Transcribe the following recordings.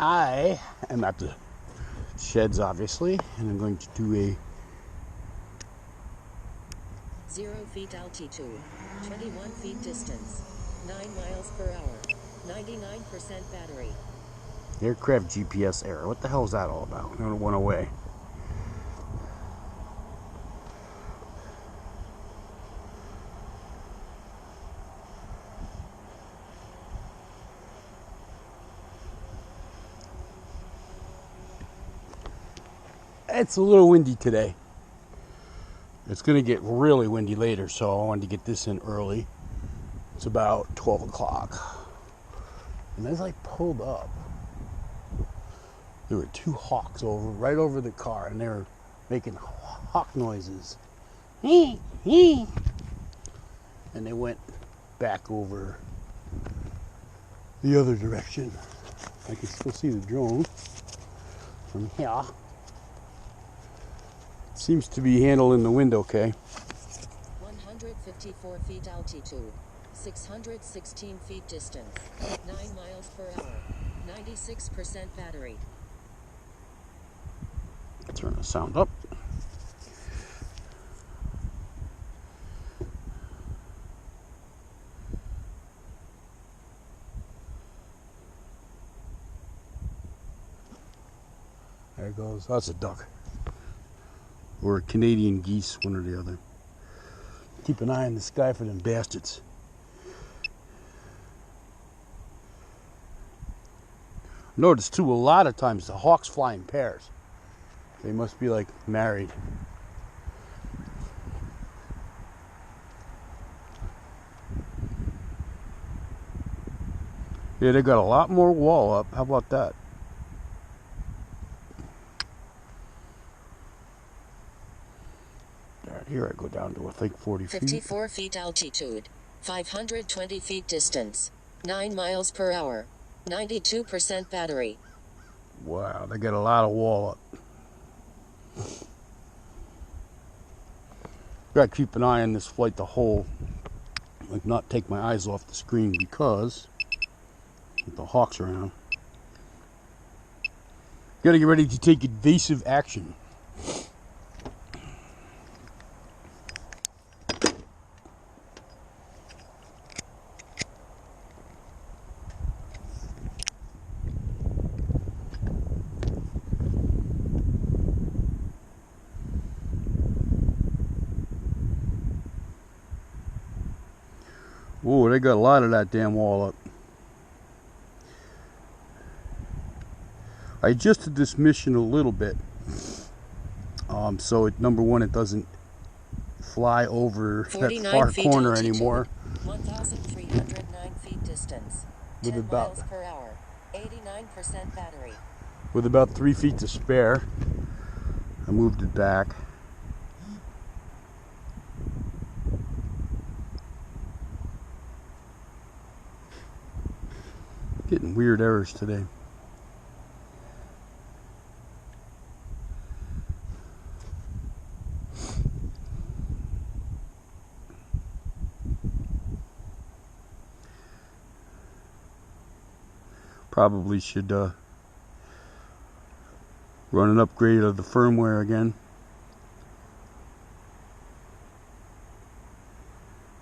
I am at the sheds, obviously, and I'm going to do a 0 feet altitude, 21 feet distance, 9 miles per hour, 99% battery. aircraft GPS error. What the hell is that all about? It went away. It's a little windy today. It's going to get really windy later, so I wanted to get this in early. It's about 12 o'clock. And as I pulled up, there were two hawks right over the car, and they were making hawk noises. And they went back over the other direction. I can still see the drone from here. Seems to be handling the wind okay. 154 feet altitude, 616 feet distance, 9 miles per hour, 96% battery. Turn the sound up. There it goes. That's a duck. Or a Canadian geese, one or the other. Keep an eye on the sky for them bastards. Notice too, a lot of times the hawks fly in pairs. They must be like married. Yeah, they got a lot more wall up. How about that? Here I go down to, I think, 40 feet. 54 feet altitude, 520 feet distance, 9 miles per hour, 92% battery. Wow, they got a lot of wall up. Gotta keep an eye on this flight the whole, like not take my eyes off the screen because with the hawks around. Gotta get ready to take evasive action. Whoa, they got a lot of that damn wall up. I adjusted this mission a little bit. So number one, it doesn't fly over that far corner anymore. 1,309 feet distance, 10 miles per hour, 89% battery. With about 3 feet to spare, I moved it back. Getting weird errors today. Probably should run an upgrade of the firmware again.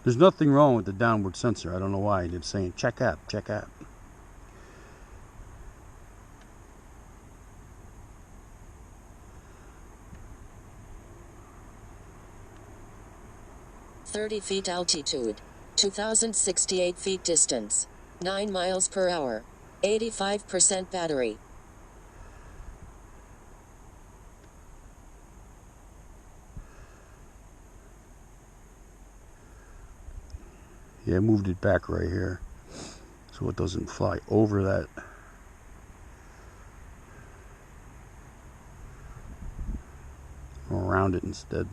There's nothing wrong with the downward sensor. I don't know why. It's saying check app, check app. .30 feet altitude, 2,068 feet distance, 9 miles per hour, 85% battery. Yeah, I moved it back right here so it doesn't fly over that. Around it instead.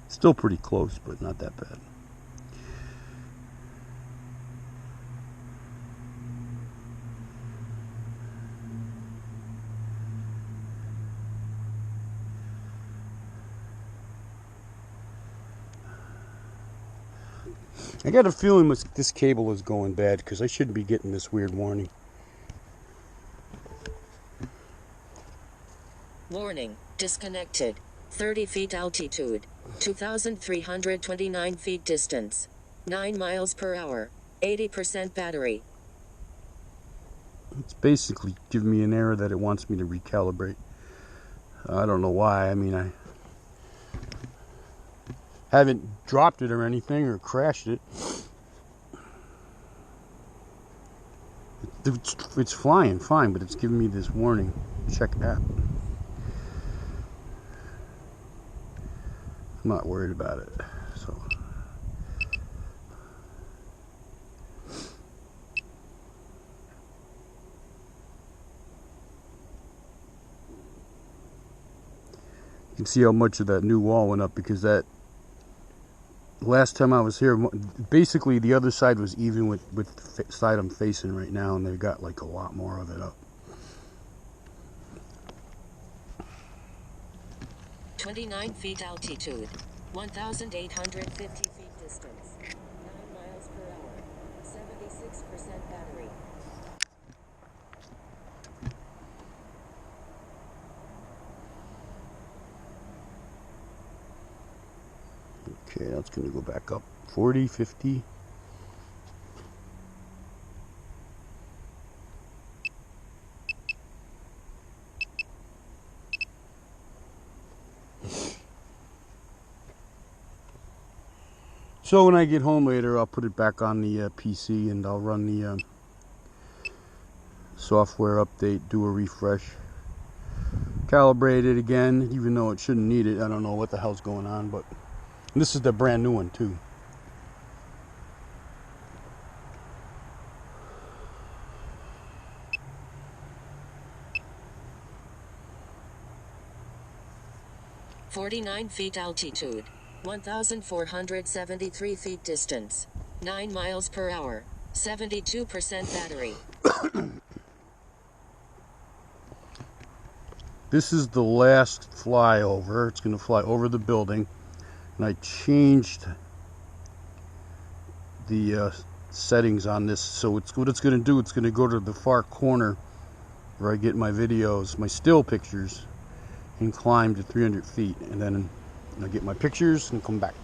Still pretty close, but not that bad. I got a feeling this cable is going bad because I shouldn't be getting this weird warning. Warning, disconnected. 30 feet altitude. 2,329 feet distance. 9 miles per hour. 80% battery. It's basically giving me an error that it wants me to recalibrate. I don't know why. I mean, I haven't dropped it or anything or crashed it. It's flying fine, but it's giving me this warning. Check app. I'm not worried about it. So you can see how much of that new wall went up, because that last time I was here, basically the other side was even with the side I'm facing right now, and they've got like a lot more of it up. 29 feet altitude. 1,850 feet distance. 9 miles per hour. 76% battery. Okay, that's going to go back up. 40, 50. So when I get home later, I'll put it back on the PC and I'll run the software update, do a refresh, calibrate it again, even though it shouldn't need it. I don't know what the hell's going on, but this is the brand new one too. .49 feet altitude. 1,473 feet distance. 9 miles per hour. 72% battery. This is the last flyover. It's going to fly over the building. And I changed the settings on this. So what it's going to do, it's going to go to the far corner where I get my videos, my still pictures, and climb to 300 feet. And then I get my pictures and come back.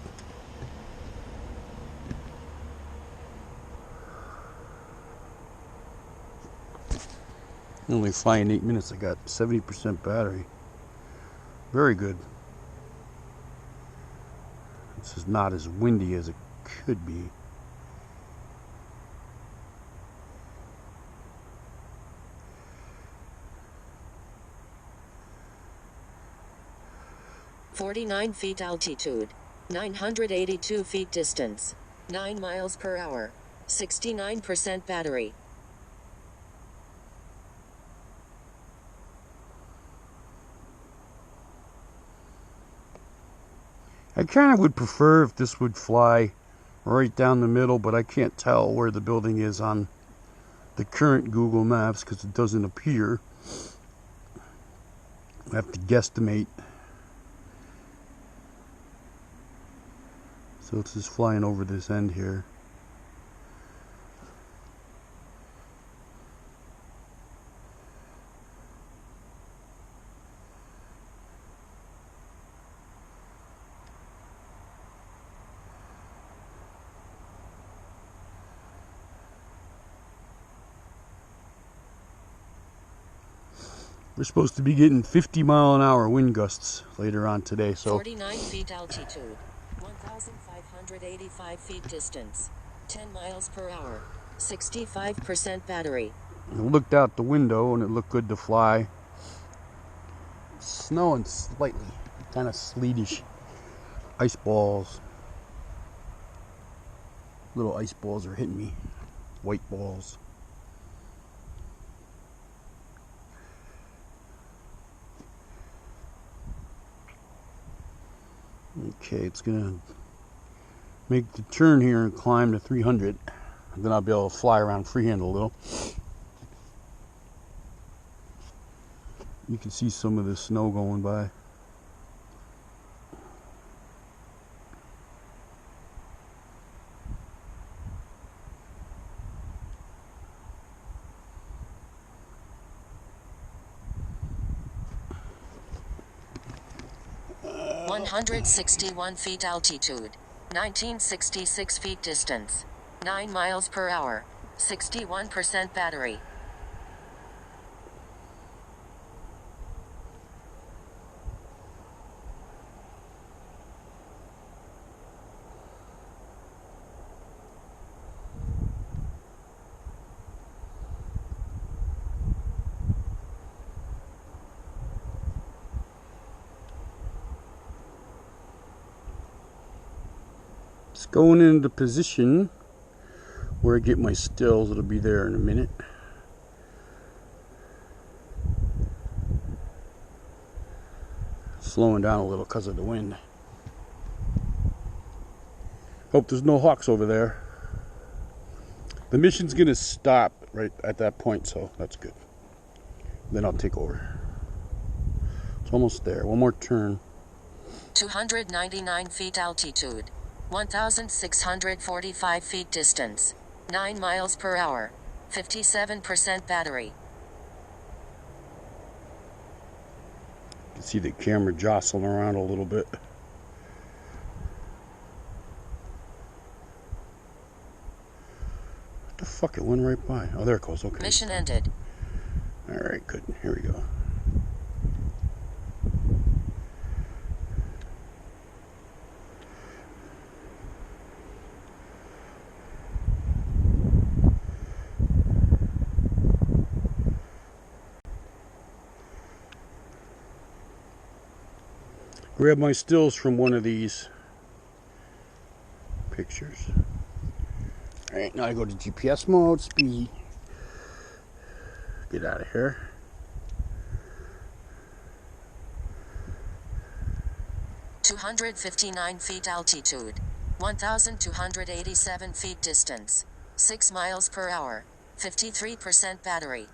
Only flying 8 minutes. I got 70% battery. Very good. This is not as windy as it could be. .49 feet altitude. 982 feet distance. 9 miles per hour. 69% battery. I kind of would prefer if this would fly right down the middle, but I can't tell where the building is on the current Google Maps because it doesn't appear. I have to guesstimate. So it's just flying over this end here. We're supposed to be getting 50-mile-an-hour wind gusts later on today. So 49 feet altitude. 1,585 feet distance. 10 miles per hour. 65% battery. I looked out the window and it looked good to fly. It's snowing slightly, kind of sleetish. Ice balls. Little ice balls are hitting me. White balls. Okay, it's gonna make the turn here and climb to 300. And then I'll be able to fly around freehand a little. You can see some of the snow going by. 161 feet altitude. 1966 feet distance. 9 miles per hour. 61% battery. It's going into position where I get my stills. It'll be there in a minute. Slowing down a little because of the wind. Hope there's no hawks over there. The mission's gonna stop right at that point, so that's good. Then I'll take over. It's almost there. One more turn. 299 feet altitude. 1,645 feet distance. 9 miles per hour. 57% battery. You can see the camera jostling around a little bit. What the fuck? It went right by. Oh, there it goes. Okay. Mission ended. Alright, good. Here we go. Grab my stills from one of these pictures. Alright, now I go to GPS mode, speed. Get out of here. $259 feet altitude. 1,287 feet distance. 6 miles per hour. 53% battery.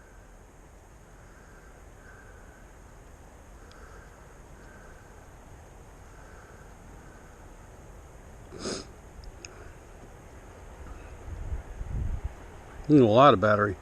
A lot of battery.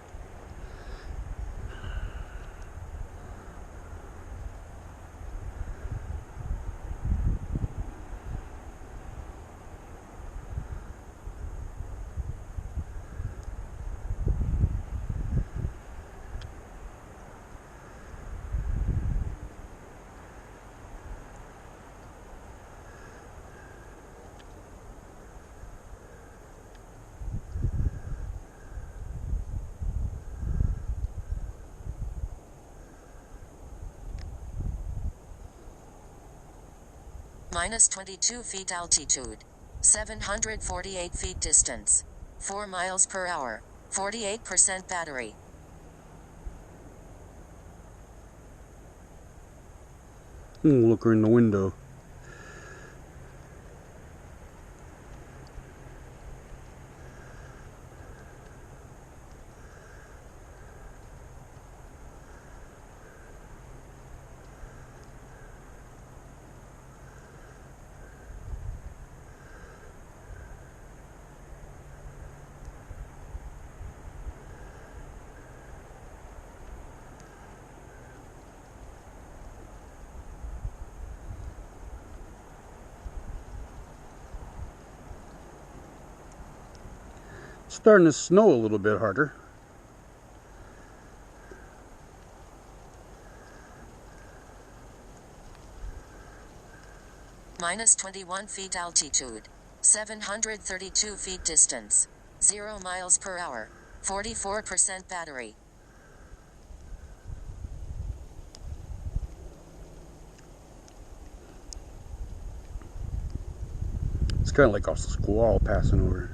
Minus 22 feet altitude. 748 feet distance. 4 miles per hour. 48% battery. Look her in the window. Starting to snow a little bit harder. Minus 21 feet altitude. 732 feet distance. 0 miles per hour. 44% battery. It's kind of like a squall passing over.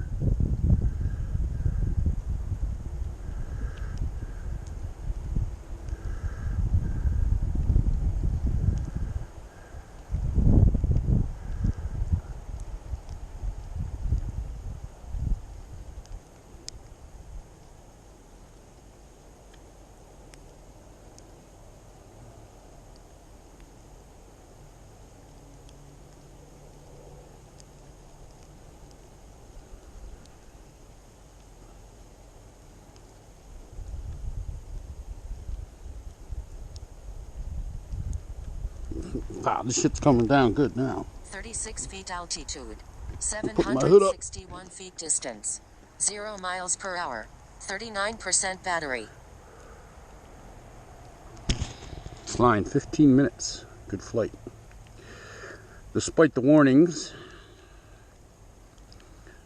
Wow, this shit's coming down good now. 36 feet altitude. Put my hood up. 761 feet distance. 0 miles per hour. 39% battery. Flying 15 minutes. Good flight. Despite the warnings.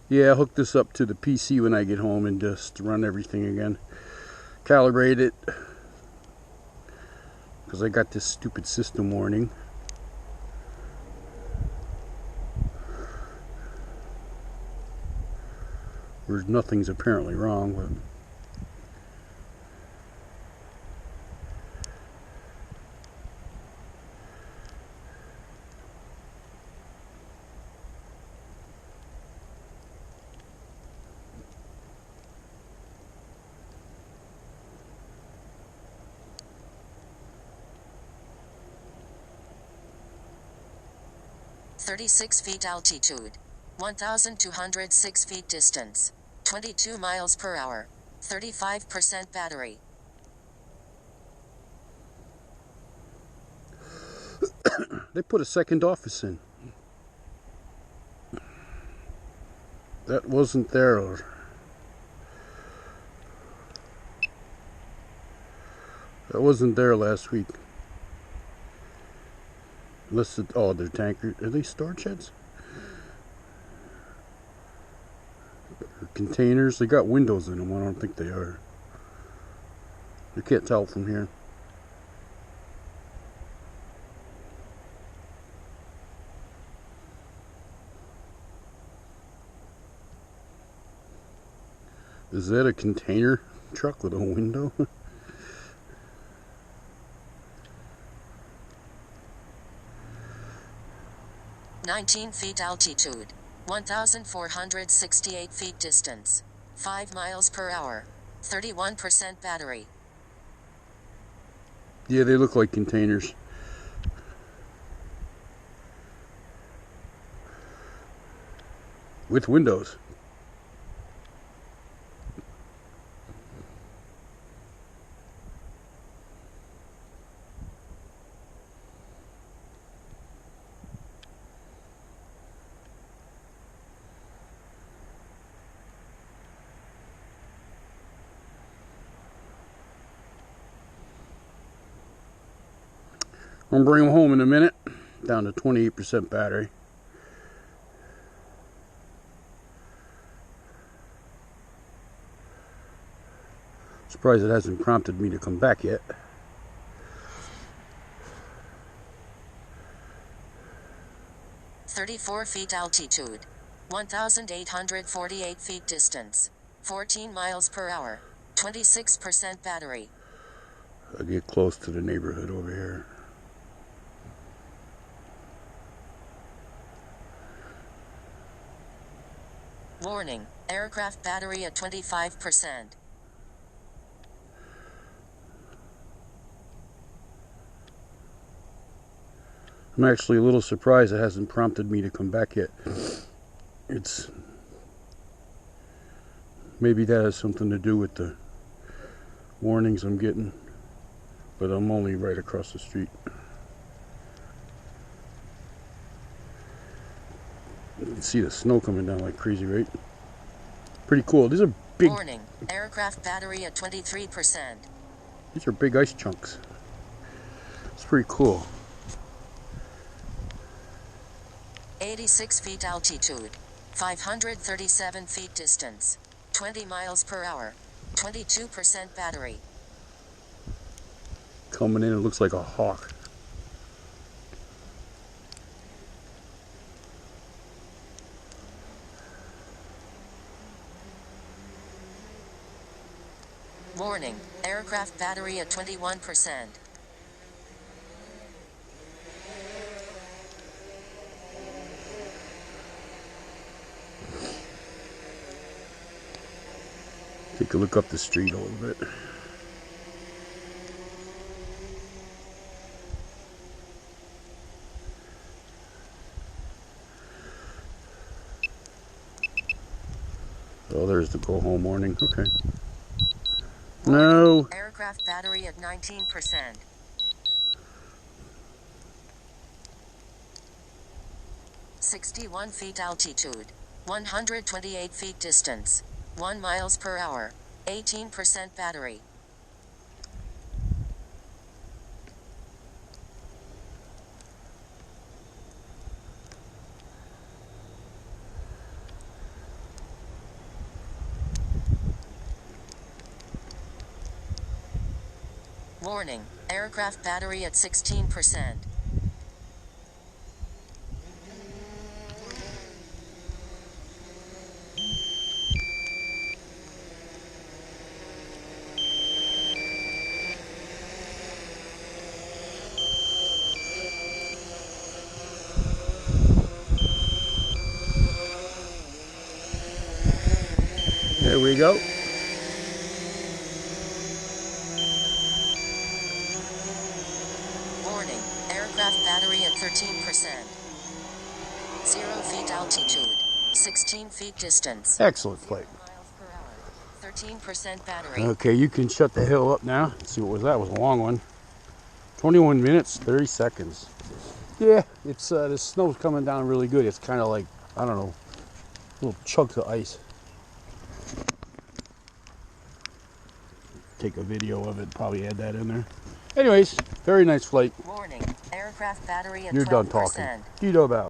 Yeah, I'll hook this up to the PC when I get home and just run everything again. Calibrate it. Because I got this stupid system warning. Where nothing's apparently wrong, but 36 feet altitude. 1,206 feet distance. 22 miles per hour. 35% battery. they put a second office in. That wasn't there. That wasn't there last week. Unless they're tankers. Are they storage sheds? Or containers? They got windows in them. I don't think they are. You can't tell from here. Is that a container truck with a window? 19 feet altitude. 1,468 feet distance. 5 miles per hour. 31% battery. Yeah, they look like containers. With windows. I'm gonna bring them home in a minute. Down to 28% battery. Surprised it hasn't prompted me to come back yet. "34 feet altitude. 1,848 feet distance. 14 miles per hour. 26% battery." I'll get close to the neighborhood over here. Warning, aircraft battery at 25%. I'm actually a little surprised it hasn't prompted me to come back yet. Maybe that has something to do with the warnings I'm getting, but I'm only right across the street. You can see the snow coming down like crazy, right? Pretty cool. These are big. Warning, aircraft battery at 23%. These are big ice chunks. It's pretty cool. 86 feet altitude. 537 feet distance. 20 miles per hour. 22% battery. Coming in, it looks like a hawk. Warning, aircraft battery at 21%. Take a look up the street a little bit. Oh, there's the go home warning. Okay. Warning, No. aircraft battery at 19%. 61 feet altitude. 128 feet distance. 1 miles per hour. 18% battery. Warning, aircraft battery at 16%. There we go. Warning, aircraft battery at 13%. 0 feet altitude. 16 feet distance. Excellent flight. Miles per hour. 13% battery. Okay, you can shut the hill up now. Let's see, what was that? It was a long one. 21 minutes, 30 seconds. Yeah, it's the snow's coming down really good. It's kind of like, I don't know, little chunks of ice. Take a video of it, probably add that in there. Anyways, very nice flight. Warning, aircraft battery at 12%. You're done talking. You know about.